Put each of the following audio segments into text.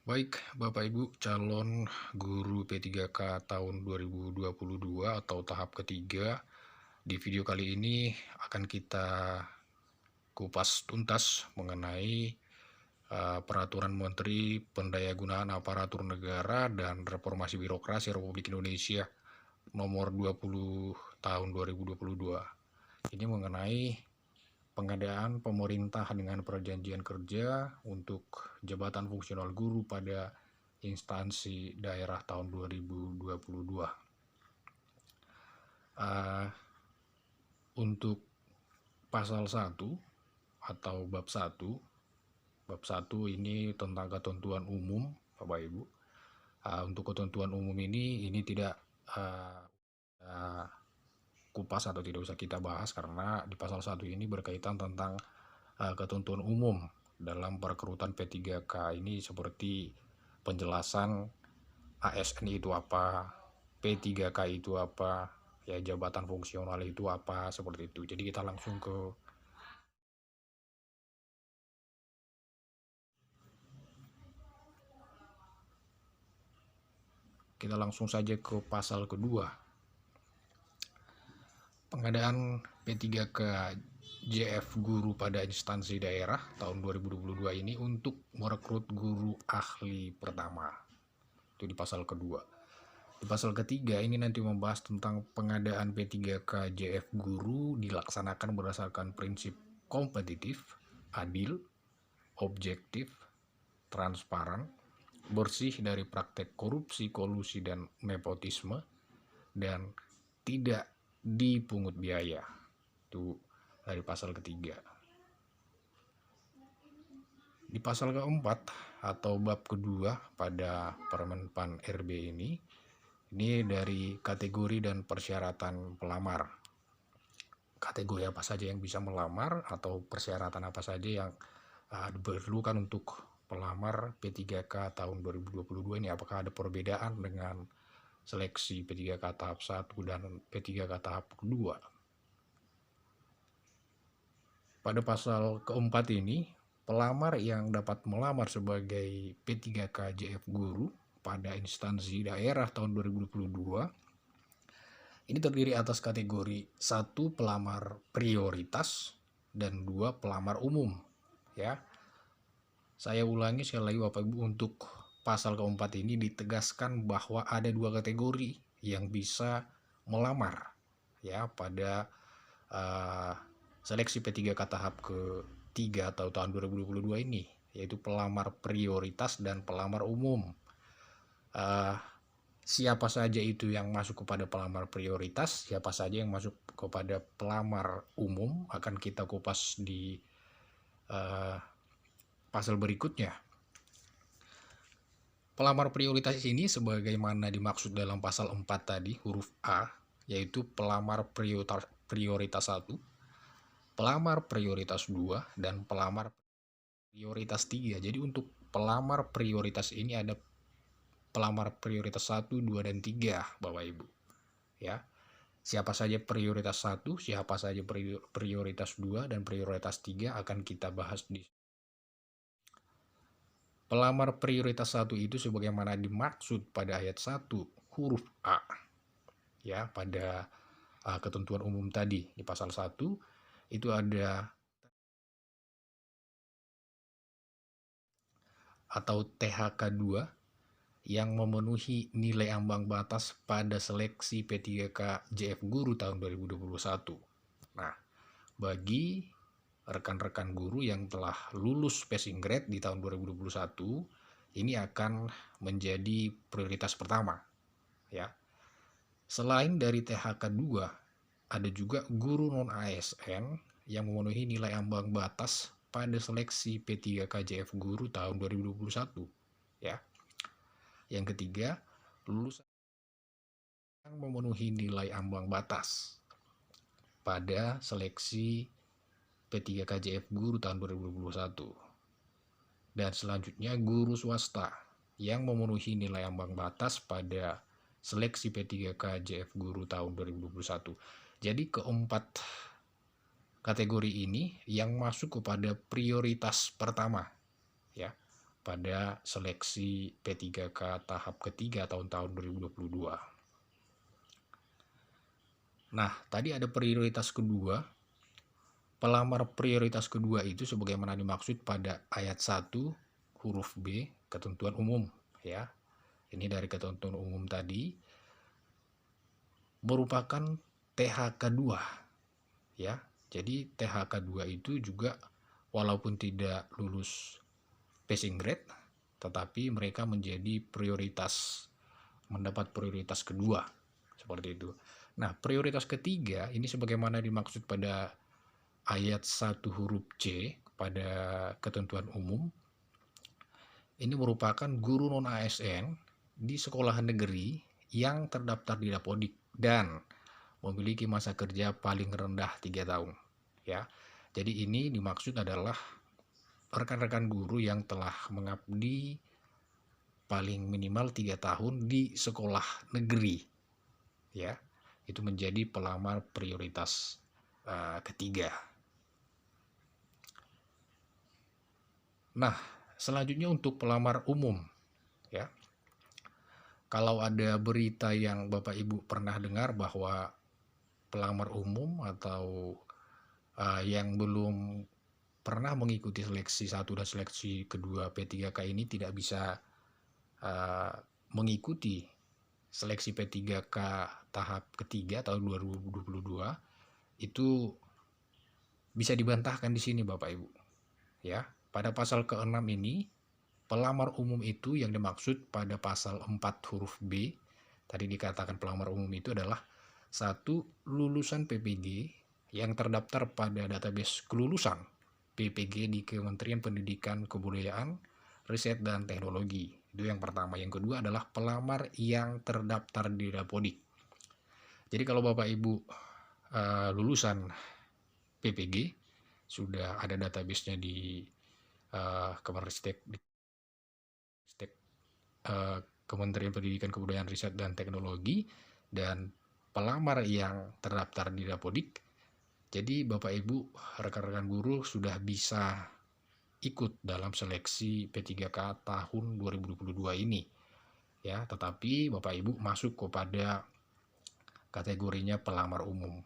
Baik, Bapak Ibu calon guru P3K tahun 2022 atau tahap ketiga, di video kali ini akan kita kupas tuntas mengenai Peraturan Menteri Pendayagunaan Aparatur Negara dan Reformasi Birokrasi Republik Indonesia Nomor 20 Tahun 2022. Ini mengenai pengadaan pemerintah dengan perjanjian kerja untuk jabatan fungsional guru pada instansi daerah tahun 2022. Untuk pasal 1 atau bab 1 ini tentang ketentuan umum, Bapak Ibu. Untuk ketentuan umum ini tidak kupas atau tidak usah kita bahas karena di pasal 1 ini berkaitan tentang ketentuan umum dalam perekrutan P3K ini, seperti penjelasan ASN itu apa, P3K itu apa, ya jabatan fungsional itu apa, seperti itu. Jadi kita langsung saja ke pasal kedua. Pengadaan P3K JF guru pada instansi daerah tahun 2022 ini untuk merekrut guru ahli pertama. Itu di pasal kedua. Di pasal ketiga ini nanti membahas tentang pengadaan P3K JF guru dilaksanakan berdasarkan prinsip kompetitif, adil, objektif, transparan, bersih dari praktek korupsi, kolusi, dan nepotisme, dan tidak dipungut biaya. Itu dari pasal ketiga. Di pasal keempat atau bab kedua pada Permen PAN RB ini dari kategori dan persyaratan pelamar. Kategori apa saja yang bisa melamar atau persyaratan apa saja yang diperlukan untuk pelamar P3K tahun 2022 ini. Apakah ada perbedaan dengan seleksi P3K tahap 1 dan P3K tahap kedua? Pada pasal keempat ini, pelamar yang dapat melamar sebagai P3K JF guru pada instansi daerah tahun 2022 ini terdiri atas kategori 1 pelamar prioritas dan 2 pelamar umum, ya. Saya ulangi sekali lagi Bapak Ibu, untuk pasal keempat ini ditegaskan bahwa ada 2 kategori yang bisa melamar, ya, pada seleksi P3K tahap ke-3 atau tahun 2022 ini, yaitu pelamar prioritas dan pelamar umum. Siapa saja itu yang masuk kepada pelamar prioritas, siapa saja yang masuk kepada pelamar umum akan kita kupas di pasal berikutnya. Pelamar prioritas ini sebagaimana dimaksud dalam pasal 4 tadi, huruf A, yaitu pelamar prioritas 1, pelamar prioritas 2, dan pelamar prioritas 3. Jadi untuk pelamar prioritas ini ada pelamar prioritas 1, 2, dan 3, Bapak Ibu. Ya. Siapa saja prioritas 1, siapa saja prioritas 2, dan prioritas 3 akan kita bahas di pelamar prioritas 1 itu sebagaimana dimaksud pada ayat 1 huruf A. Ya, pada ketentuan umum tadi di pasal 1 itu ada atau THK 2 yang memenuhi nilai ambang batas pada seleksi P3K JF guru tahun 2021. Nah, bagi rekan-rekan guru yang telah lulus passing grade di tahun 2021, ini akan menjadi prioritas pertama, ya. Selain dari THK 2, ada juga guru non ASN yang memenuhi nilai ambang batas pada seleksi P3K JF guru tahun 2021, ya. Yang ketiga, lulusan yang memenuhi nilai ambang batas pada seleksi P3K JF guru tahun 2021. Dan selanjutnya guru swasta yang memenuhi nilai ambang batas pada seleksi P3K JF guru tahun 2021. Jadi keempat kategori ini yang masuk kepada prioritas pertama, ya. pada seleksi P3K tahap ketiga tahun 2022. Nah, tadi ada prioritas kedua. Pelamar prioritas kedua itu sebagaimana dimaksud pada ayat 1 huruf B ketentuan umum ya. Ini dari ketentuan umum tadi merupakan THK2 ya. Jadi THK2 itu juga walaupun tidak lulus passing grade, tetapi mereka menjadi prioritas, mendapat prioritas kedua, seperti itu. Nah, prioritas ketiga ini sebagaimana dimaksud pada ayat 1 huruf C pada ketentuan umum, ini merupakan guru non-ASN di sekolahan negeri yang terdaftar di Dapodik dan memiliki masa kerja paling rendah 3 tahun ya. Jadi ini dimaksud adalah rekan-rekan guru yang telah mengabdi paling minimal 3 tahun di sekolah negeri ya. Itu menjadi pelamar prioritas ketiga. Nah, selanjutnya untuk pelamar umum ya. Kalau ada berita yang Bapak Ibu pernah dengar bahwa pelamar umum atau yang belum pernah mengikuti seleksi 1 dan seleksi kedua P3K ini tidak bisa mengikuti seleksi P3K tahap ketiga tahun 2022, itu bisa dibantahkan di sini Bapak Ibu ya. Pada pasal ke-6 ini pelamar umum itu yang dimaksud pada pasal 4 huruf B tadi dikatakan pelamar umum itu adalah 1. Lulusan PPG yang terdaftar pada database kelulusan PPG di Kementerian Pendidikan, Kebudayaan, Riset, dan Teknologi. Itu yang pertama. Yang kedua adalah pelamar yang terdaftar di Dapodik. Jadi kalau Bapak Ibu lulusan PPG sudah ada databasenya di Kemenristek, Kementerian Pendidikan, Kebudayaan, Riset, dan Teknologi, dan pelamar yang terdaftar di Dapodik, jadi Bapak Ibu rekan-rekan guru sudah bisa ikut dalam seleksi P3K tahun 2022 ini ya. Tetapi Bapak Ibu masuk kepada kategorinya pelamar umum.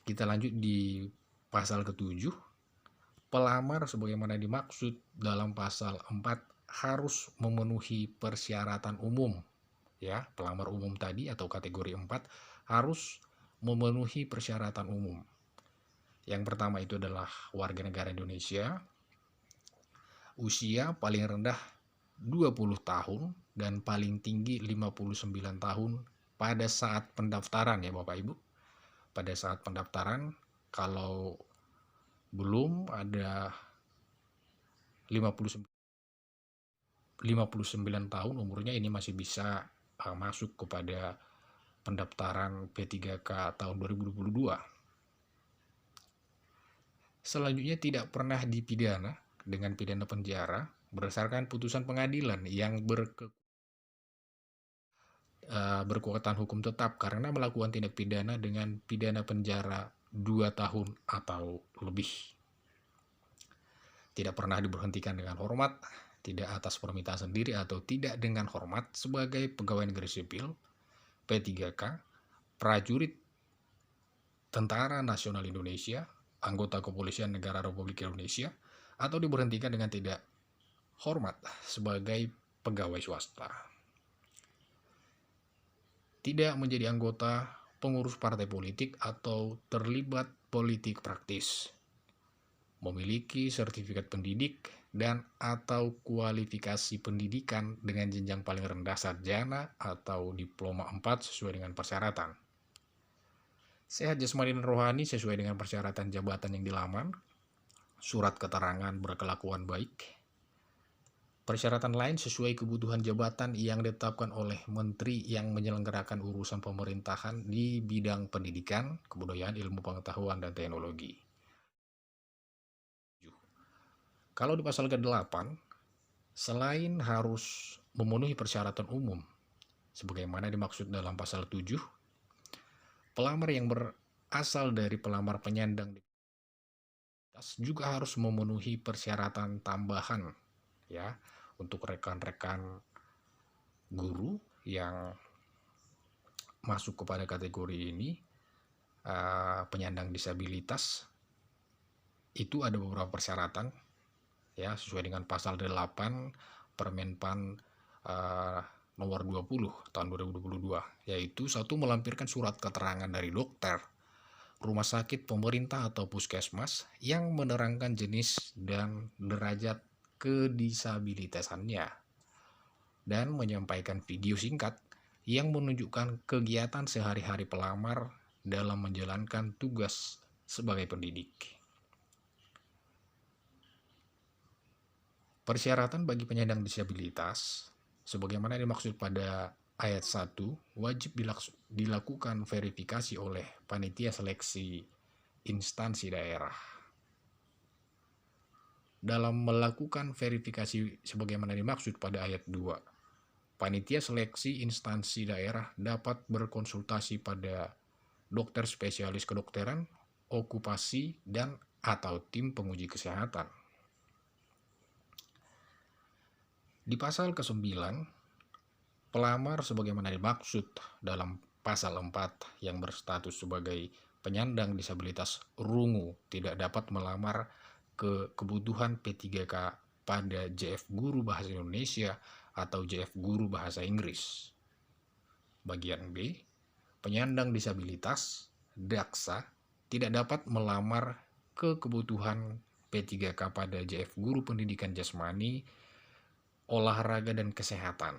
Kita lanjut di pasal ke-7. Pelamar sebagaimana dimaksud dalam pasal 4 harus memenuhi persyaratan umum ya. Pelamar umum tadi atau kategori 4 harus memenuhi persyaratan umum. Yang pertama itu adalah warga negara Indonesia, usia paling rendah 20 tahun dan paling tinggi 59 tahun pada saat pendaftaran ya Bapak Ibu. Pada saat pendaftaran, kalau belum ada 59 tahun umurnya, ini masih bisa masuk kepada pendaftaran P3K tahun 2022. Selanjutnya tidak pernah dipidana dengan pidana penjara berdasarkan putusan pengadilan yang berkekuatan hukum tetap karena melakukan tindak pidana dengan pidana penjara 2 tahun atau lebih. Tidak pernah diberhentikan dengan hormat, tidak atas permintaan sendiri atau tidak dengan hormat sebagai pegawai negeri sipil, P3K, prajurit Tentara Nasional Indonesia, anggota Kepolisian Negara Republik Indonesia, atau diberhentikan dengan tidak hormat sebagai pegawai swasta. Tidak menjadi anggota pengurus partai politik atau terlibat politik praktis. Memiliki sertifikat pendidik dan atau kualifikasi pendidikan dengan jenjang paling rendah sarjana atau diploma 4 sesuai dengan persyaratan. Sehat jasmani dan rohani sesuai dengan persyaratan jabatan yang dilamar, surat keterangan berkelakuan baik. Persyaratan lain sesuai kebutuhan jabatan yang ditetapkan oleh menteri yang menyelenggarakan urusan pemerintahan di bidang pendidikan, kebudayaan, ilmu pengetahuan, dan teknologi. Kalau di pasal ke-8, selain harus memenuhi persyaratan umum, sebagaimana dimaksud dalam pasal 7, pelamar yang berasal dari pelamar penyandang disabilitas juga harus memenuhi persyaratan tambahan ya untuk rekan-rekan guru yang masuk kepada kategori ini, penyandang disabilitas. Itu ada beberapa persyaratan ya sesuai dengan pasal 8 Permenpan nomor 20 tahun 2022, yaitu satu, melampirkan surat keterangan dari dokter, rumah sakit pemerintah atau puskesmas yang menerangkan jenis dan derajat kedisabilitasannya, dan menyampaikan video singkat yang menunjukkan kegiatan sehari-hari pelamar dalam menjalankan tugas sebagai pendidik. Persyaratan bagi penyandang disabilitas sebagaimana dimaksud pada ayat 1 wajib dilakukan verifikasi oleh panitia seleksi instansi daerah. Dalam melakukan verifikasi sebagaimana dimaksud pada ayat 2, panitia seleksi instansi daerah dapat berkonsultasi pada dokter spesialis kedokteran, okupasi, dan atau tim penguji kesehatan. Di pasal ke-9, pelamar sebagaimana dimaksud dalam pasal 4 yang berstatus sebagai penyandang disabilitas rungu tidak dapat melamar ke kebutuhan P3K pada JF Guru Bahasa Indonesia atau JF Guru Bahasa Inggris. Bagian B, penyandang disabilitas daksa tidak dapat melamar ke kebutuhan P3K pada JF Guru Pendidikan Jasmani, Olahraga dan Kesehatan.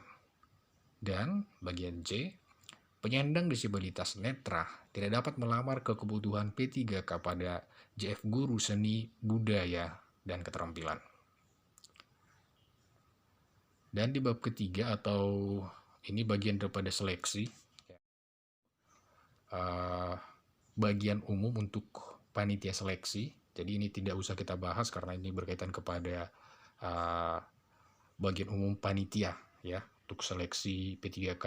Dan bagian C, penyandang disabilitas netra tidak dapat melamar ke kebutuhan P3K pada JF Guru Seni, Budaya, dan Keterampilan. Dan di bab ketiga atau ini bagian daripada seleksi, bagian umum untuk panitia seleksi. Jadi ini tidak usah kita bahas karena ini berkaitan kepada bagian umum panitia ya untuk seleksi P3K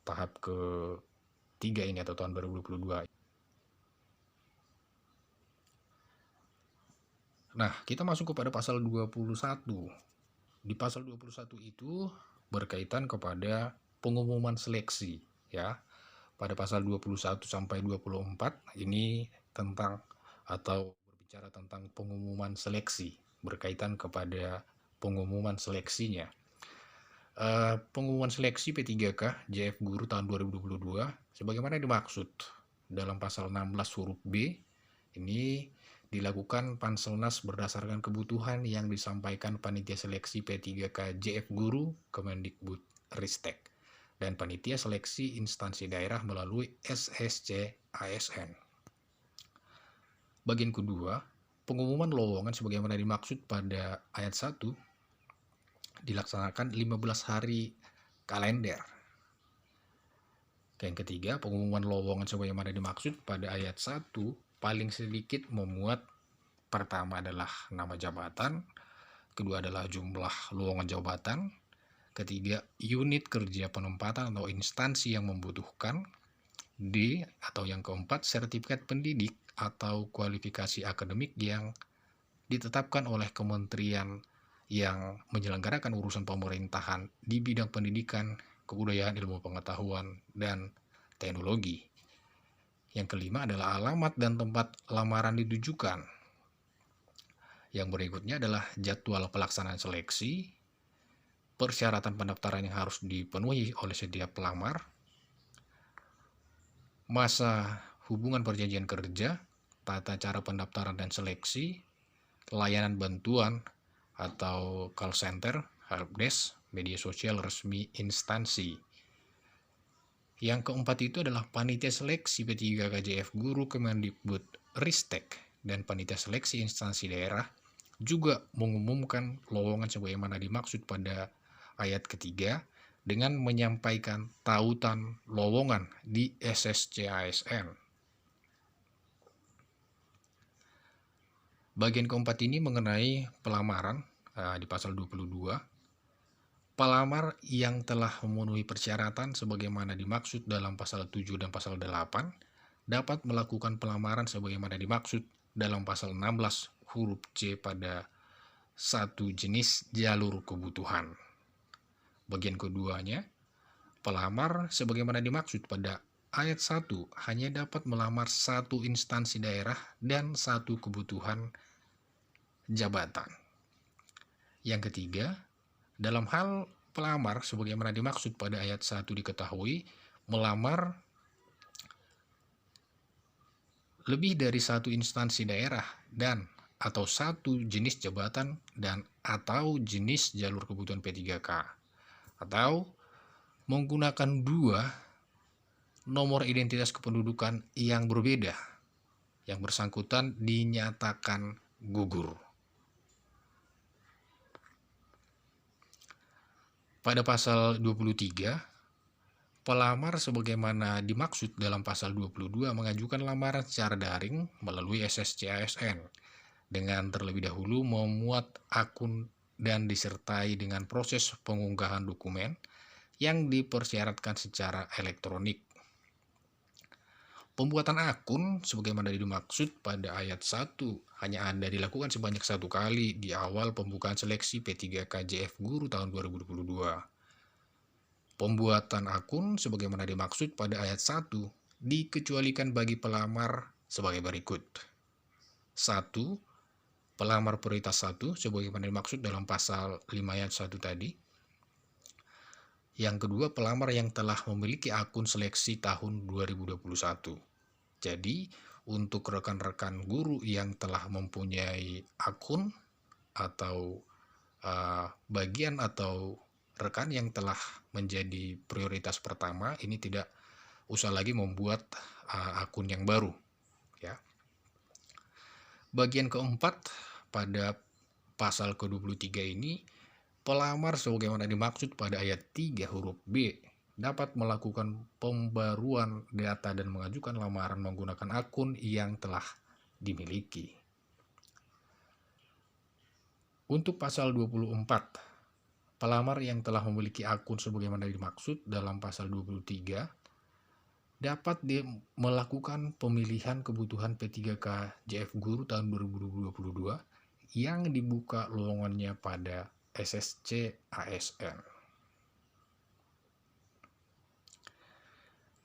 tahap ke-3 ini atau tahun 2022. Nah, kita masuk kepada pasal 21. Di pasal 21 itu berkaitan kepada pengumuman seleksi ya. Pada pasal 21 sampai 24 ini tentang atau berbicara tentang pengumuman seleksi, berkaitan kepada pengumuman seleksinya. Pengumuman seleksi P3K JF Guru tahun 2022 sebagaimana dimaksud dalam pasal 16 huruf B ini dilakukan Panselnas berdasarkan kebutuhan yang disampaikan panitia seleksi P3K JF Guru Kemendikbud Ristek dan panitia seleksi instansi daerah melalui SSC ASN. Bagian kedua, pengumuman lowongan sebagaimana dimaksud pada ayat 1 dilaksanakan 15 hari kalender. Yang ketiga, pengumuman lowongan sebagaimana dimaksud pada ayat 1 paling sedikit memuat pertama adalah nama jabatan, kedua adalah jumlah lowongan jabatan, ketiga unit kerja penempatan atau instansi yang membutuhkan, D atau yang keempat sertifikat pendidik atau kualifikasi akademik yang ditetapkan oleh kementerian yang menyelenggarakan urusan pemerintahan di bidang pendidikan, kebudayaan, ilmu pengetahuan, dan teknologi. Yang kelima adalah alamat dan tempat lamaran ditujukan. Yang berikutnya adalah jadwal pelaksanaan seleksi, persyaratan pendaftaran yang harus dipenuhi oleh setiap pelamar, masa hubungan perjanjian kerja, tata cara pendaftaran dan seleksi, layanan bantuan atau call center, helpdesk, media sosial resmi instansi. Yang keempat itu adalah panitia seleksi P3K JF Guru Kemendikbud Ristek dan panitia seleksi instansi daerah juga mengumumkan lowongan sebagaimana dimaksud pada ayat ketiga dengan menyampaikan tautan lowongan di SSC ASN. Bagian keempat ini mengenai pelamaran di pasal 22. Pelamar yang telah memenuhi persyaratan sebagaimana dimaksud dalam pasal 7 dan pasal 8 dapat melakukan pelamaran sebagaimana dimaksud dalam pasal 16 huruf C pada satu jenis jalur kebutuhan. Bagian keduanya, pelamar sebagaimana dimaksud pada ayat 1 hanya dapat melamar satu instansi daerah dan satu kebutuhan jabatan. Yang ketiga, dalam hal pelamar sebagaimana dimaksud pada ayat 1 diketahui melamar lebih dari satu instansi daerah dan atau satu jenis jabatan dan atau jenis jalur kebutuhan P3K, atau menggunakan dua nomor identitas kependudukan yang berbeda yang bersangkutan dinyatakan gugur. Pada pasal 23, pelamar sebagaimana dimaksud dalam pasal 22 mengajukan lamaran secara daring melalui SSC ASN dengan terlebih dahulu memuat akun dan disertai dengan proses pengunggahan dokumen yang dipersyaratkan secara elektronik. Pembuatan akun sebagaimana dimaksud pada ayat 1 hanya ada dilakukan sebanyak 1 kali di awal pembukaan seleksi P3K JF Guru tahun 2022. Pembuatan akun sebagaimana dimaksud pada ayat 1 dikecualikan bagi pelamar sebagai berikut. 1. Pelamar prioritas 1 sebagaimana dimaksud dalam pasal 5 ayat 1 tadi. Yang kedua, pelamar yang telah memiliki akun seleksi tahun 2021. Jadi, untuk rekan-rekan guru yang telah mempunyai akun atau bagian atau rekan yang telah menjadi prioritas pertama, ini tidak usah lagi membuat akun yang baru, ya. Bagian keempat pada pasal ke-23 ini, pelamar sebagaimana dimaksud pada ayat 3 huruf B dapat melakukan pembaruan data dan mengajukan lamaran menggunakan akun yang telah dimiliki. Untuk pasal 24, pelamar yang telah memiliki akun sebagaimana dimaksud dalam pasal 23 dapat melakukan pemilihan kebutuhan P3K JF Guru tahun 2022 yang dibuka lowongannya pada SSC ASN.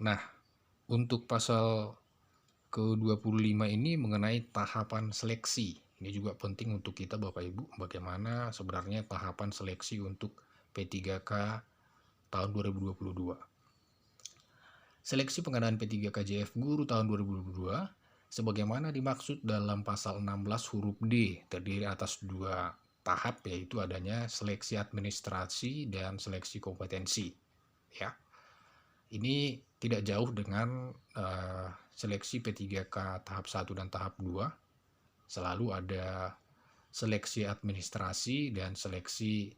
Nah, untuk pasal ke-25 ini mengenai tahapan seleksi. Ini juga penting untuk kita Bapak Ibu, bagaimana sebenarnya tahapan seleksi untuk P3K tahun 2022. Seleksi pengadaan P3K JF Guru tahun 2022 sebagaimana dimaksud dalam pasal 16 huruf D terdiri atas 2 tahap, yaitu adanya seleksi administrasi dan seleksi kompetensi, ya. Ini tidak jauh dengan seleksi P3K tahap 1 dan tahap 2. Selalu ada seleksi administrasi dan seleksi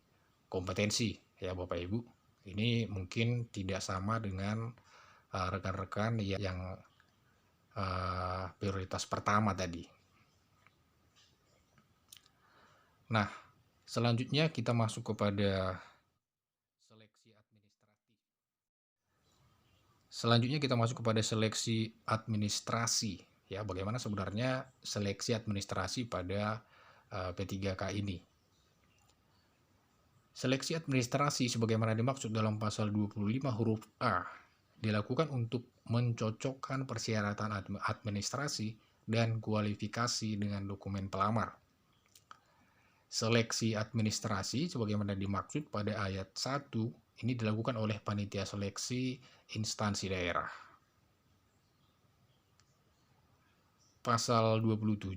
kompetensi, ya Bapak Ibu. Ini mungkin tidak sama dengan rekan-rekan yang prioritas pertama tadi. Nah, selanjutnya kita masuk kepada seleksi administratif. Selanjutnya kita masuk kepada seleksi administrasi. Ya, bagaimana sebenarnya seleksi administrasi pada P3K ini. Seleksi administrasi sebagaimana dimaksud dalam pasal 25 huruf A dilakukan untuk mencocokkan persyaratan administrasi dan kualifikasi dengan dokumen pelamar. Seleksi administrasi sebagaimana dimaksud pada ayat 1 ini dilakukan oleh panitia seleksi instansi daerah. Pasal 27,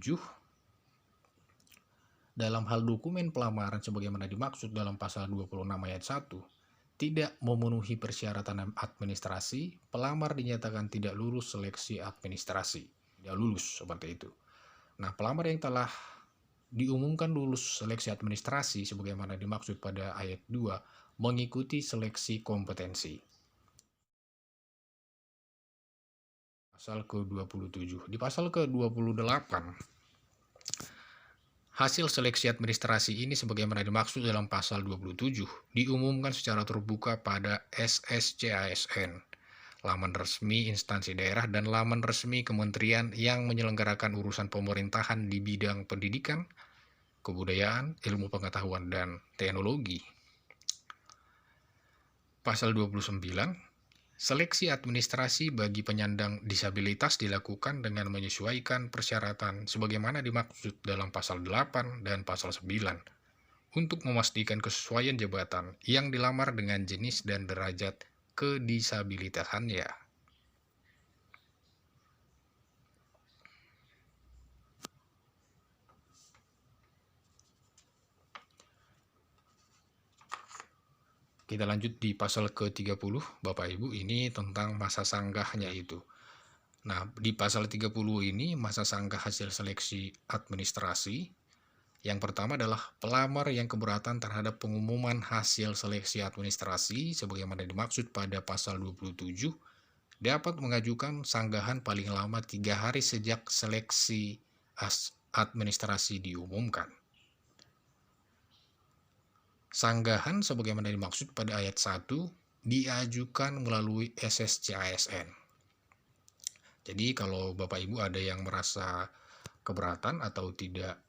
dalam hal dokumen pelamaran sebagaimana dimaksud dalam pasal 26 ayat 1, tidak memenuhi persyaratan administrasi, pelamar dinyatakan tidak lulus seleksi administrasi. Tidak lulus, seperti itu. Nah, pelamar yang telah diumumkan lulus seleksi administrasi sebagaimana dimaksud pada ayat 2, mengikuti seleksi kompetensi. Pasal ke-27. Di pasal ke-28, hasil seleksi administrasi ini sebagaimana dimaksud dalam pasal 27 diumumkan secara terbuka pada SSC ASN laman resmi instansi daerah, dan laman resmi kementerian yang menyelenggarakan urusan pemerintahan di bidang pendidikan, kebudayaan, ilmu pengetahuan, dan teknologi. Pasal 29, seleksi administrasi bagi penyandang disabilitas dilakukan dengan menyesuaikan persyaratan sebagaimana dimaksud dalam pasal 8 dan pasal 9 untuk memastikan kesesuaian jabatan yang dilamar dengan jenis dan derajat kedisabilitasannya. Kita lanjut di pasal ke-30, Bapak Ibu, ini tentang masa sanggahnya itu. Nah, di pasal 30 ini masa sanggah hasil seleksi administrasi. Yang pertama adalah pelamar yang keberatan terhadap pengumuman hasil seleksi administrasi sebagaimana dimaksud pada pasal 27 dapat mengajukan sanggahan paling lama 3 hari sejak seleksi administrasi diumumkan. Sanggahan sebagaimana dimaksud pada ayat 1 diajukan melalui SSC-ASN. Jadi kalau Bapak Ibu ada yang merasa keberatan atau tidak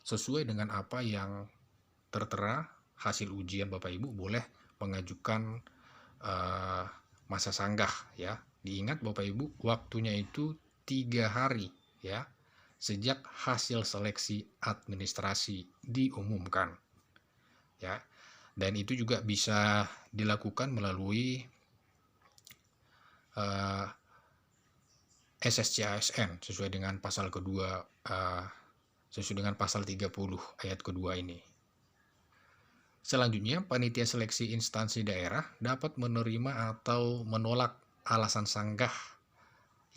sesuai dengan apa yang tertera hasil ujian Bapak Ibu, boleh mengajukan masa sanggah ya. Diingat Bapak Ibu, waktunya itu 3 hari ya, sejak hasil seleksi administrasi diumumkan ya. Dan itu juga bisa dilakukan melalui SSC-ASN sesuai dengan pasal kedua, sesuai dengan pasal 30 ayat kedua ini. Selanjutnya, panitia seleksi instansi daerah dapat menerima atau menolak alasan sanggah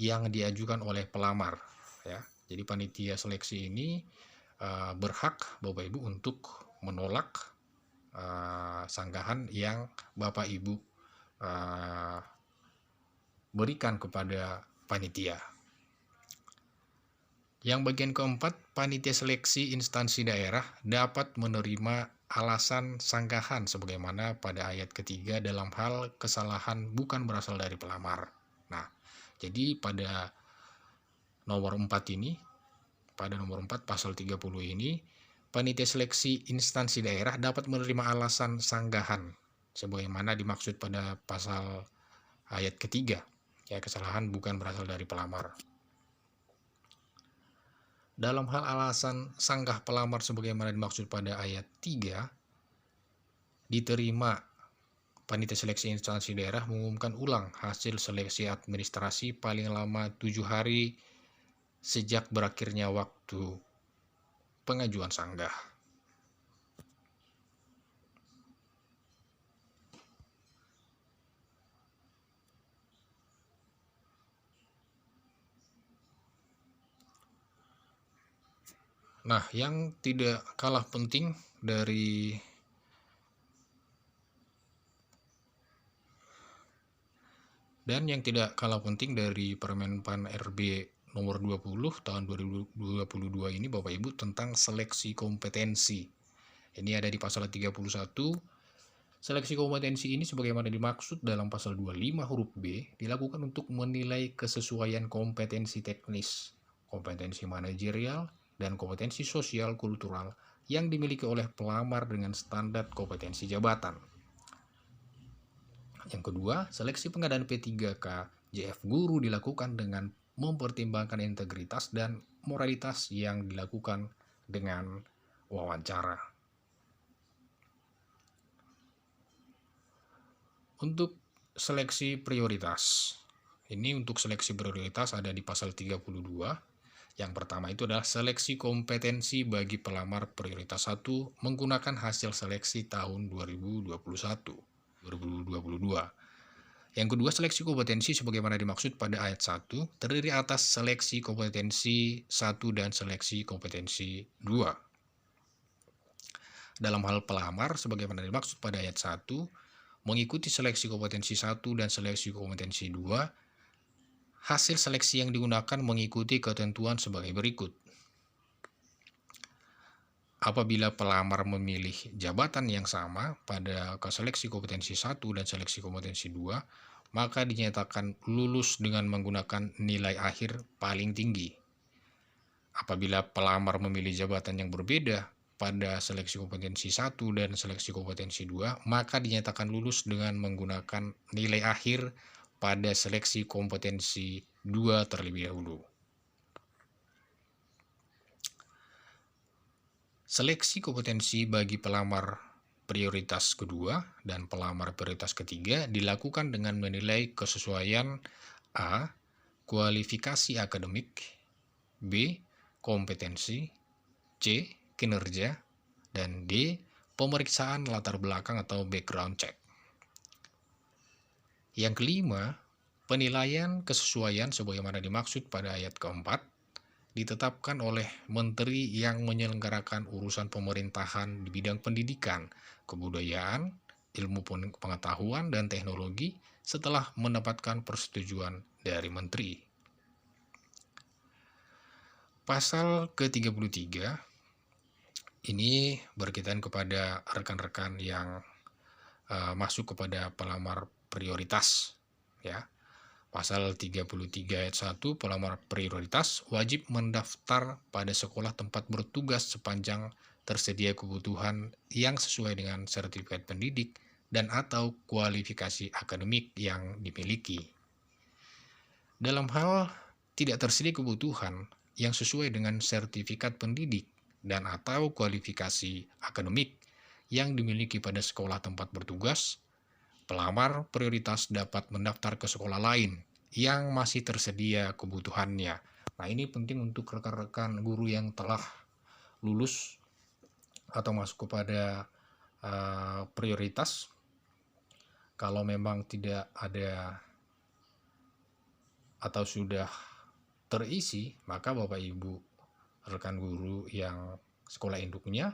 yang diajukan oleh pelamar ya. Jadi panitia seleksi ini berhak Bapak Ibu untuk menolak sanggahan yang Bapak Ibu berikan kepada panitia. Yang bagian keempat, panitia seleksi instansi daerah dapat menerima alasan sanggahan sebagaimana pada ayat ketiga dalam hal kesalahan bukan berasal dari pelamar. Nah, jadi pada nomor 4 ini, pada nomor 4 pasal 30 ini, panitia seleksi instansi daerah dapat menerima alasan sanggahan sebagaimana dimaksud pada pasal ayat ketiga, ya, kesalahan bukan berasal dari pelamar. Dalam hal alasan sanggah pelamar sebagaimana dimaksud pada ayat 3, diterima panitia seleksi instansi daerah mengumumkan ulang hasil seleksi administrasi paling lama 7 hari sejak berakhirnya waktu pengajuan sanggah. Nah, yang tidak kalah penting dari Permenpan RB nomor 20 tahun 2022 ini Bapak Ibu tentang seleksi kompetensi. Ini ada di pasal 31. Seleksi kompetensi ini sebagaimana dimaksud dalam pasal 25 huruf B dilakukan untuk menilai kesesuaian kompetensi teknis, kompetensi manajerial, dan kompetensi sosial kultural yang dimiliki oleh pelamar dengan standar kompetensi jabatan. Yang kedua, seleksi pengadaan P3K JF Guru dilakukan dengan mempertimbangkan integritas dan moralitas yang dilakukan dengan wawancara. Untuk seleksi prioritas, ini untuk seleksi prioritas ada di pasal 32. Yang pertama itu adalah seleksi kompetensi bagi pelamar prioritas 1 menggunakan hasil seleksi tahun 2022. Yang kedua, seleksi kompetensi sebagaimana dimaksud pada ayat 1 terdiri atas seleksi kompetensi 1 dan seleksi kompetensi 2. Dalam hal pelamar sebagaimana dimaksud pada ayat 1 mengikuti seleksi kompetensi 1 dan seleksi kompetensi 2, hasil seleksi yang digunakan mengikuti ketentuan sebagai berikut. apabila pelamar memilih jabatan yang sama pada seleksi kompetensi 1 dan seleksi kompetensi 2, maka dinyatakan lulus dengan menggunakan nilai akhir paling tinggi. Apabila pelamar memilih jabatan yang berbeda pada seleksi kompetensi 1 dan seleksi kompetensi 2, maka dinyatakan lulus dengan menggunakan nilai akhir pada seleksi kompetensi 2 terlebih dahulu. Seleksi kompetensi bagi pelamar prioritas kedua dan pelamar prioritas ketiga dilakukan dengan menilai kesesuaian A. Kualifikasi akademik, B. Kompetensi, C. Kinerja, dan D. Pemeriksaan latar belakang atau background check. Yang kelima, penilaian kesesuaian sebagaimana dimaksud pada ayat keempat ditetapkan oleh menteri yang menyelenggarakan urusan pemerintahan di bidang pendidikan, kebudayaan, ilmu pengetahuan, dan teknologi setelah mendapatkan persetujuan dari menteri. Pasal ke-33 ini berkaitan kepada rekan-rekan yang masuk kepada pelamar prioritas, ya. Pasal 33 ayat 1, pelamar prioritas wajib mendaftar pada sekolah tempat bertugas sepanjang tersedia kebutuhan yang sesuai dengan sertifikat pendidik dan atau kualifikasi akademik yang dimiliki. Dalam hal tidak tersedia kebutuhan yang sesuai dengan sertifikat pendidik dan atau kualifikasi akademik yang dimiliki pada sekolah tempat bertugas, pelamar prioritas dapat mendaftar ke sekolah lain yang masih tersedia kebutuhannya. Nah, ini penting untuk rekan-rekan guru yang telah lulus atau masuk kepada prioritas. Kalau memang tidak ada atau sudah terisi, maka Bapak Ibu rekan guru yang sekolah induknya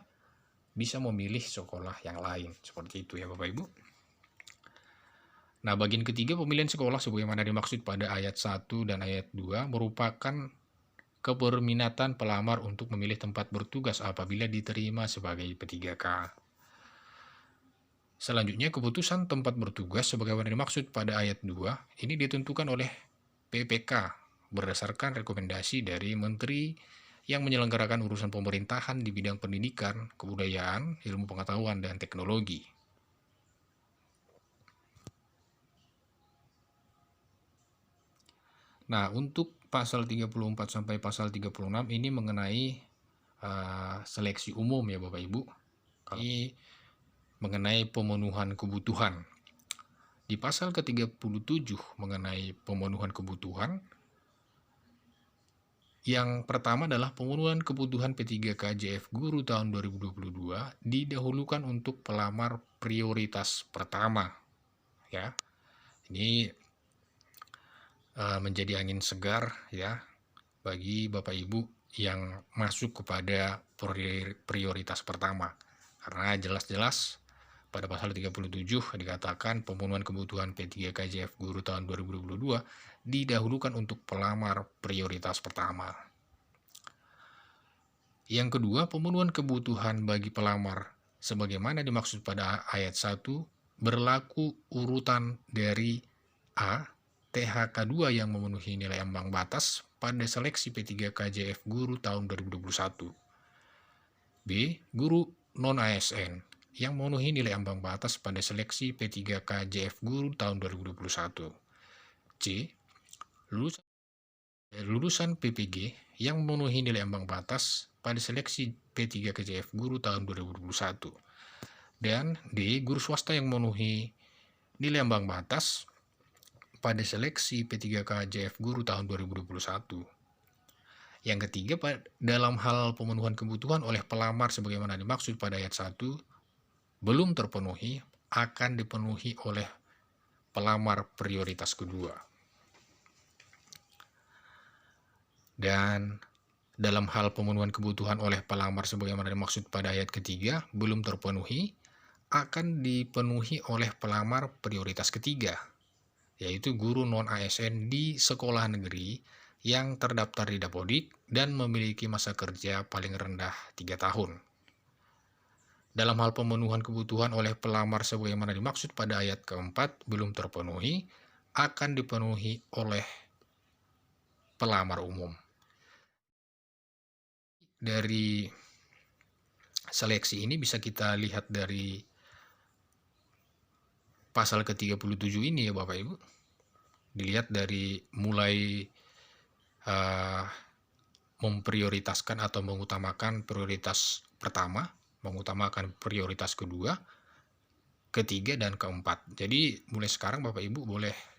bisa memilih sekolah yang lain. Seperti itu ya Bapak Ibu. Nah, bagian ketiga, pemilihan sekolah sebagaimana dimaksud pada ayat 1 dan ayat 2 merupakan keberminatan pelamar untuk memilih tempat bertugas apabila diterima sebagai P3K. Selanjutnya, keputusan tempat bertugas sebagaimana dimaksud pada ayat 2 ini ditentukan oleh PPK berdasarkan rekomendasi dari Menteri yang menyelenggarakan urusan pemerintahan di bidang pendidikan, kebudayaan, ilmu pengetahuan, dan teknologi. Nah, untuk pasal 34 sampai pasal 36 ini mengenai seleksi umum ya Bapak Ibu. Ini mengenai pemenuhan kebutuhan. Di pasal ke-37 mengenai pemenuhan kebutuhan, yang pertama adalah pemenuhan kebutuhan P3K JF Guru tahun 2022 didahulukan untuk pelamar prioritas pertama. Ya, ini menjadi angin segar ya bagi Bapak Ibu yang masuk kepada prioritas pertama. Karena jelas-jelas pada pasal 37 dikatakan pemenuhan kebutuhan P3K JF Guru tahun 2022 didahulukan untuk pelamar prioritas pertama. Yang kedua, pemenuhan kebutuhan bagi pelamar sebagaimana dimaksud pada ayat 1 berlaku urutan dari A. THK2 yang memenuhi nilai ambang batas pada seleksi P3K JF Guru tahun 2021. B. Guru non-ASN yang memenuhi nilai ambang batas pada seleksi P3K JF Guru tahun 2021. C. Lulusan PPG yang memenuhi nilai ambang batas pada seleksi P3K JF Guru tahun 2021. Dan D. Guru swasta yang memenuhi nilai ambang batas pada seleksi P3K JF Guru tahun 2021. Yang ketiga, dalam hal pemenuhan kebutuhan oleh pelamar sebagaimana dimaksud pada ayat 1 belum terpenuhi, akan dipenuhi oleh pelamar prioritas kedua. Dan dalam hal pemenuhan kebutuhan oleh pelamar sebagaimana dimaksud pada ayat ketiga belum terpenuhi, akan dipenuhi oleh pelamar prioritas ketiga, yaitu guru non-ASN di sekolah negeri yang terdaftar di Dapodik dan memiliki masa kerja paling rendah 3 tahun. dalam hal pemenuhan kebutuhan oleh pelamar sebagaimana dimaksud pada ayat keempat belum terpenuhi, akan dipenuhi oleh pelamar umum. Dari seleksi ini bisa kita lihat dari pasal ke-37 ini ya Bapak Ibu. Dilihat dari mulai memprioritaskan atau mengutamakan prioritas pertama, mengutamakan prioritas kedua, ketiga, dan keempat. Jadi mulai sekarang Bapak Ibu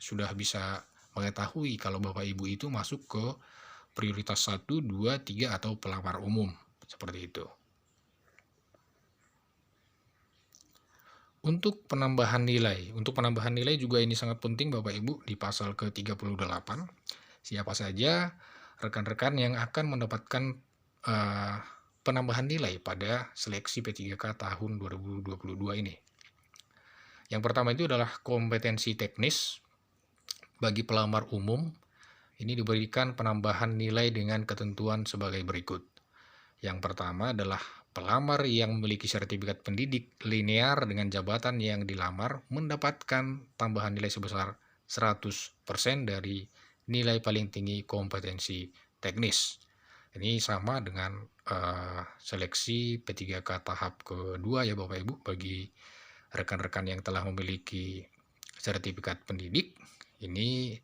sudah bisa mengetahui kalau Bapak Ibu itu masuk ke prioritas 1, 2, 3 atau pelamar umum. Seperti itu. Untuk penambahan nilai juga ini sangat penting Bapak Ibu di pasal ke-38. Siapa saja rekan-rekan yang akan mendapatkan penambahan nilai pada seleksi P3K tahun 2022 ini. Yang pertama itu adalah kompetensi teknis bagi pelamar umum. Ini diberikan penambahan nilai dengan ketentuan sebagai berikut. Yang pertama adalah pelamar yang memiliki sertifikat pendidik linear dengan jabatan yang dilamar mendapatkan tambahan nilai sebesar 100% dari nilai paling tinggi kompetensi teknis. Ini sama dengan seleksi P3K tahap kedua ya Bapak Ibu, bagi rekan-rekan yang telah memiliki sertifikat pendidik. Ini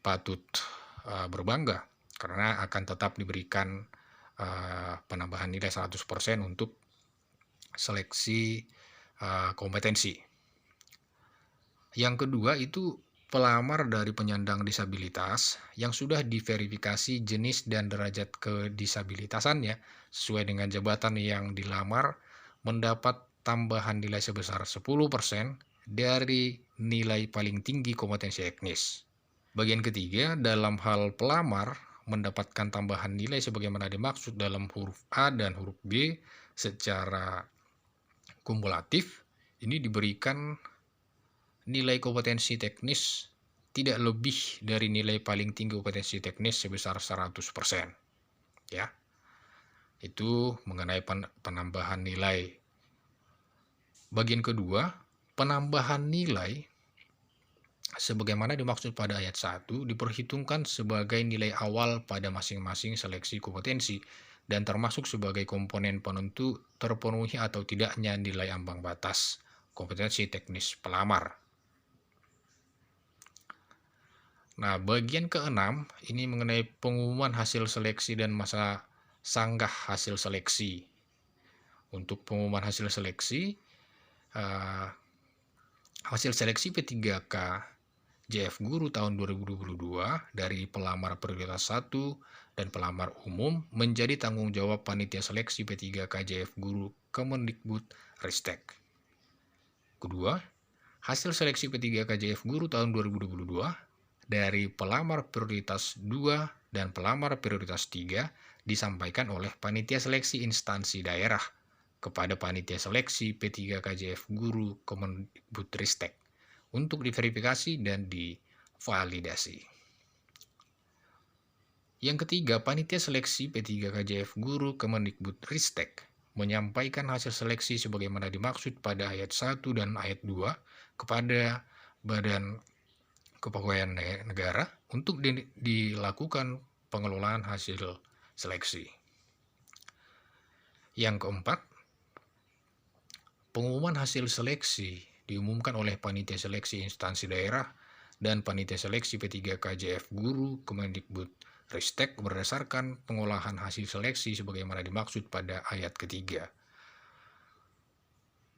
patut berbangga karena akan tetap diberikan penambahan nilai 100% untuk seleksi kompetensi. Yang kedua itu pelamar dari penyandang disabilitas yang sudah diverifikasi jenis dan derajat kedisabilitasannya sesuai dengan jabatan yang dilamar mendapat tambahan nilai sebesar 10% dari nilai paling tinggi kompetensi teknis. Bagian ketiga, dalam hal pelamar mendapatkan tambahan nilai sebagaimana dimaksud dalam huruf A dan huruf B secara kumulatif, ini diberikan nilai kompetensi teknis tidak lebih dari nilai paling tinggi kompetensi teknis sebesar 100%. Ya. Itu mengenai penambahan nilai. Bagian kedua, penambahan nilai sebagaimana dimaksud pada ayat 1 diperhitungkan sebagai nilai awal pada masing-masing seleksi kompetensi dan termasuk sebagai komponen penentu terpenuhi atau tidaknya nilai ambang batas kompetensi teknis pelamar. Nah, bagian keenam ini mengenai pengumuman hasil seleksi dan masa sanggah hasil seleksi. Untuk pengumuman hasil seleksi P3K JF Guru tahun 2022 dari pelamar prioritas 1 dan pelamar umum menjadi tanggung jawab panitia seleksi P3K JF Guru Kemendikbud Ristek. Kedua, hasil seleksi P3K JF Guru tahun 2022 dari pelamar prioritas 2 dan pelamar prioritas 3 disampaikan oleh panitia seleksi instansi daerah kepada panitia seleksi P3K JF Guru Kemendikbud Ristek untuk diverifikasi dan divalidasi. Yang ketiga, panitia seleksi P3K JF Guru Kemendikbud Ristek menyampaikan hasil seleksi sebagaimana dimaksud pada ayat 1 dan ayat 2 kepada Badan Kepegawaian Negara untuk dilakukan pengelolaan hasil seleksi. Yang keempat, pengumuman hasil seleksi diumumkan oleh panitia seleksi instansi daerah dan panitia seleksi P3K JF Guru Kemendikbud Ristek berdasarkan pengolahan hasil seleksi sebagaimana dimaksud pada ayat ketiga.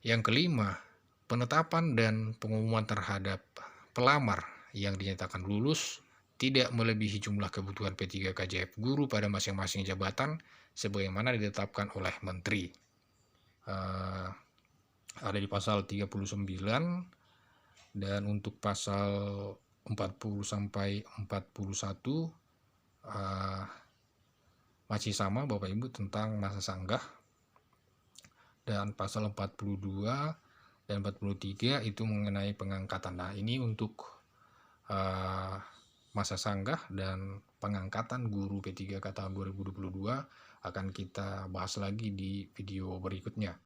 Yang kelima, penetapan dan pengumuman terhadap pelamar yang dinyatakan lulus tidak melebihi jumlah kebutuhan P3K JF Guru pada masing-masing jabatan sebagaimana ditetapkan oleh Menteri. Ada di pasal 39 dan untuk pasal 40 sampai 41 masih sama Bapak Ibu tentang masa sanggah, dan pasal 42 dan 43 itu mengenai pengangkatan. Nah, ini untuk masa sanggah dan pengangkatan guru P3K tahun 2022 akan kita bahas lagi di video berikutnya.